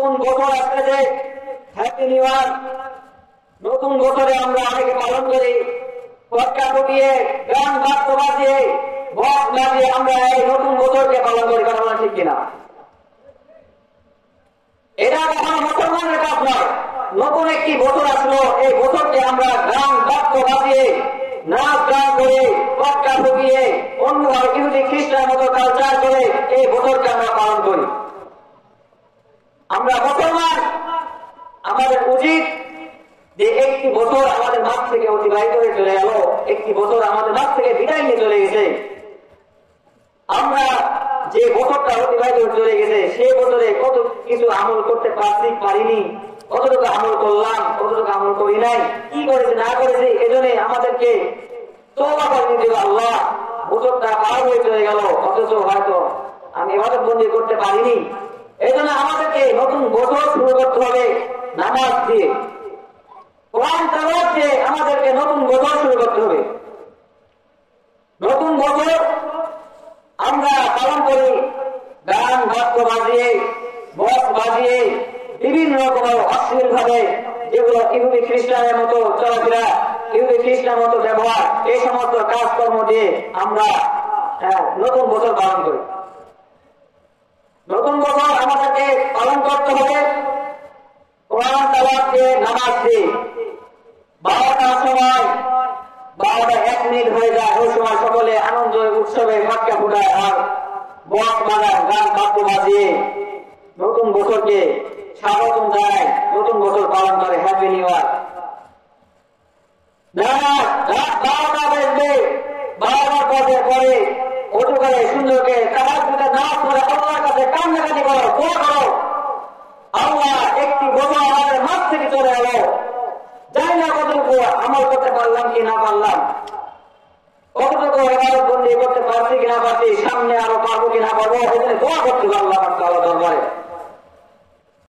নতুন বছর আসতেছে, হ্যাপি নিউ ইয়ার। নতুন বছরে আমরা অনেকে পালন করি, পটকা ফুটিয়ে, গান বাদ্য বাজিয়ে, বক্স বাজিয়ে আমরা এই নতুন বছরকে পালন করি, কথা বলা ঠিক কিনা? এটা কখনো মুসলমানের কাজ নয়। নতুন একটি বছর আসলো, এই বছরকে আমরা গান বাদ্য বাজিয়ে, নাচ গান করে, পটকা ফুটিয়ে, অন্যভাবে ইহুদি খ্রিস্টান মতো কালচার করে এই বছরকে আমরা পালন করি। আমরা মুসলমান, আমাদের উচিত যে একটি বছর আমাদের মাঝ থেকে অতিবাহিত হয়ে চলে গেল, একটি বছর আমাদের মাঝ থেকে বিদায় নিয়ে চলে গেছে, আমরা যে বছরটা অতিবাহিত হয়ে চলে গেছে সেই বছরে কত কিছু আমল করতে পারিনি, কতটুকু আমল করলাম, কতটুকু আমল করি নাই, কি করেছে না করেছে, এজন্য আমাদেরকে তওবা করে নিতে হবে। আল্লাহ, বছরটা পার হয়ে চলে গেল, অথচ হয়তো আমি ইবাদত বন্দি করতে পারিনি। এই জন্য আমাদেরকে নতুন বছর শুরু করতে হবে নামাজ দিয়ে, কোরআন তেলাওয়াত দিয়ে আমাদেরকে নতুন বছর শুরু করতে হবে। নতুন বছর আমরা পালন করি গান বাদ্য বাজিয়ে, বক্স বাজিয়ে, বিভিন্ন রকমের অশ্লীল ভাবে, যেগুলো ইহুদি খ্রিস্টানের মতো চলাফেরা, ইহুদি খ্রিস্টান মতো ব্যবহার, এই সমস্ত কাজকর্ম দিয়ে আমরা নতুন বছর পালন করি। নতুন বছর আমাদেরকে পালন করতে হবে কোরআন তেলাওয়াত দিয়ে, নামাজ দিয়ে। 12টার সময়, 12টা 1 মিনিট হয়ে যায়, ওই সময় সকলে আনন্দ উৎসবে পটকা ফুটায় আর বক্স বাজায়, গান বাদ্য বাজিয়ে নতুন বছরকে স্বাগতম জানায়, নতুন বছর পালন করে, হ্যাপি নিউ ইয়ার। রাত 12টা বেজবে, 12টার পরে অজু করে সুন্দরকে কাজ নামাজ পড়ে আল্লাহর কাছে কান্নাকাটি করো, দোয়া করো, আল্লাহ একটি বছর আমাদের মাঝ থেকে চলে এলো, জানি না কতটুকু আমল করতে পারলাম কি না পারলাম, কতটুকু ইবাদত বন্দি করতে পারছি কি না পারছি, সামনে আরো পারবো কি না পারবো, এখানে দোয়া করতে পারলাম আল্লাহ দরবারে।